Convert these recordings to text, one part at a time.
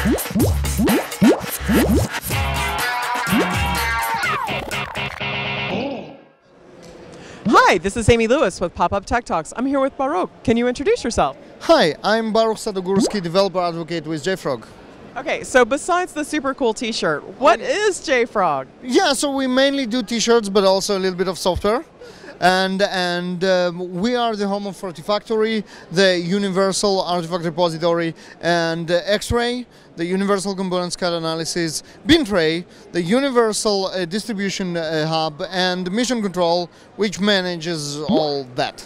Hi, this is Amy Lewis with PopUpTechTalks. I'm here with Baruch. Can you introduce yourself? Hi, I'm Baruch Sadogursky, developer advocate with JFrog. Okay, so besides the super cool t-shirt, what is JFrog? Yeah, so we mainly do t-shirts, but also a little bit of software. And we are the home of Artifactory, the universal artifact repository, and XRay, the universal component scale analysis, Bintray, the universal distribution hub, and mission control, which manages all that.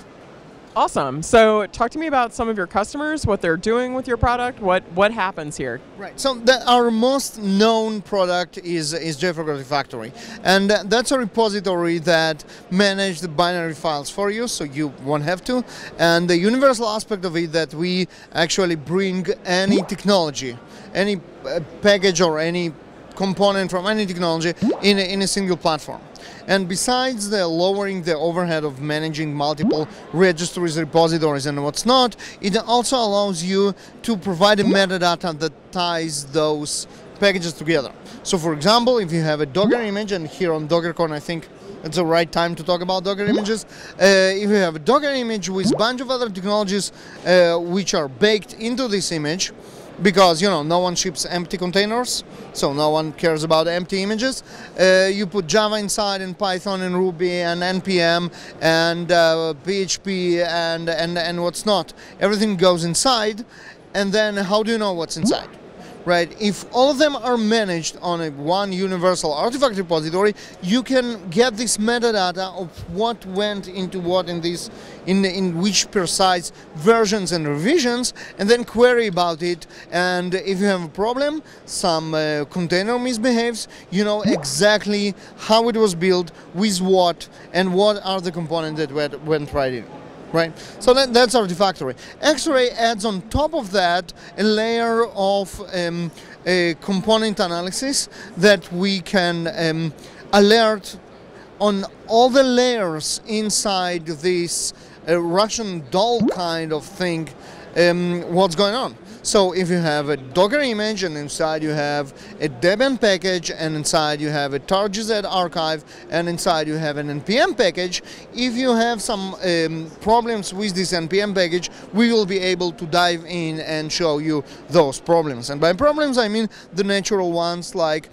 Awesome. So talk to me about some of your customers, what they're doing with your product, what happens here. Right. So our most known product is JFrog Artifactory, and that's a repository that manages the binary files for you, so you won't have to. And the universal aspect of it that we actually bring any technology, any package or any component from any technology in a single platform. And besides the lowering the overhead of managing multiple registries, repositories, and what's not, it also allows you to provide a metadata that ties those packages together. So for example, if you have a Docker image, and here on DockerCon I think it's the right time to talk about Docker images. If you have a Docker image with a bunch of other technologies which are baked into this image, because no one ships empty containers, so no one cares about empty images. You put Java inside, and Python, and Ruby, and NPM, and PHP, and what's not. Everything goes inside, and then how do you know what's inside? Right? If all of them are managed on one universal artifact repository, you can get this metadata of what went into what in which precise versions and revisions, and then query about it. And if you have a problem, some container misbehaves, you know exactly how it was built, with what, and what are the components that went right in. Right, so that's Artifactory. XRay adds on top of that a layer of a component analysis that we can alert on all the layers inside this Russian doll kind of thing, what's going on. So if you have a Docker image, and inside you have a Debian package, and inside you have a tar.gz archive, and inside you have an NPM package, if you have some problems with this NPM package, we will be able to dive in and show you those problems. And by problems I mean the natural ones like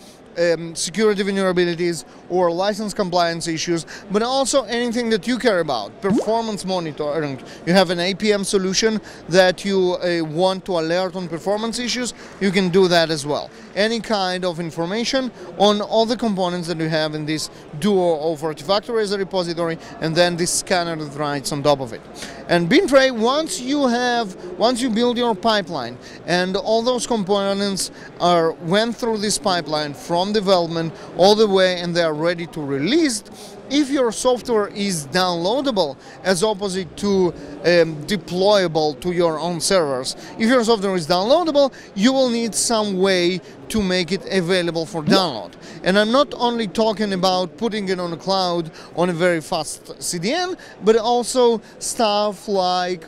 security vulnerabilities or license compliance issues, but also anything that you care about. Performance monitoring. You have an APM solution that you want to alert on performance issues, you can do that as well. Any kind of information on all the components that you have in this duo of Artifactory as a repository, and then this scanner that writes on top of it. And Bintray, once you build your pipeline and all those components went through this pipeline from development all the way and they are ready to release, if your software is downloadable as opposite to deployable to your own servers, if your software is downloadable, you will need some way to make it available for download. And I'm not only talking about putting it on the cloud on a very fast CDN, but also stuff like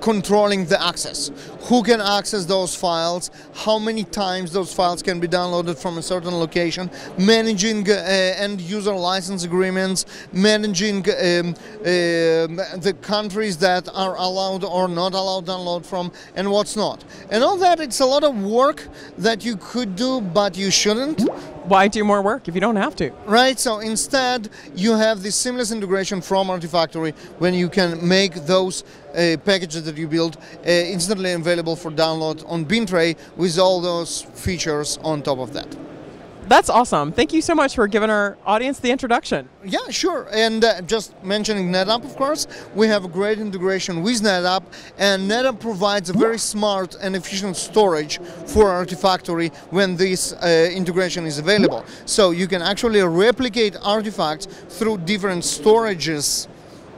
controlling the access. Who can access those files, how many times those files can be downloaded from a certain location, managing end-user license agreements, managing the countries that are allowed or not allowed download from, and what's not. And all that, it's a lot of work that you could do, but you shouldn't. Why do more work if you don't have to? Right, so instead you have this seamless integration from Artifactory when you can make those packages that you build instantly available for download on Bintray with all those features on top of that. That's awesome. Thank you so much for giving our audience the introduction. Yeah, sure. And just mentioning NetApp, of course, we have a great integration with NetApp, and NetApp provides a very smart and efficient storage for Artifactory when this integration is available. So you can actually replicate artifacts through different storages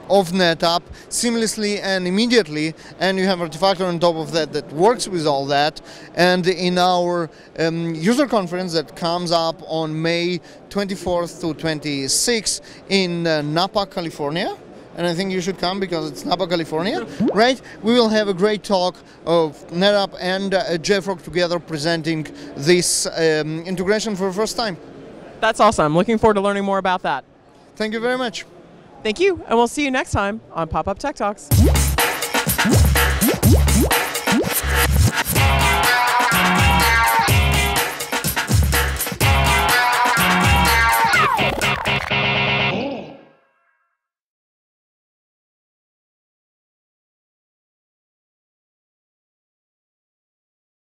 of NetApp seamlessly and immediately, and you have Artifactory on top of that that works with all that. And in our user conference that comes up on May 24th to 26th in Napa, California, and I think you should come because it's Napa, California, right? We will have a great talk of NetApp and JFrog together presenting this integration for the first time. That's awesome. Looking forward to learning more about that. Thank you very much. Thank you, and we'll see you next time on Pop Up Tech Talks.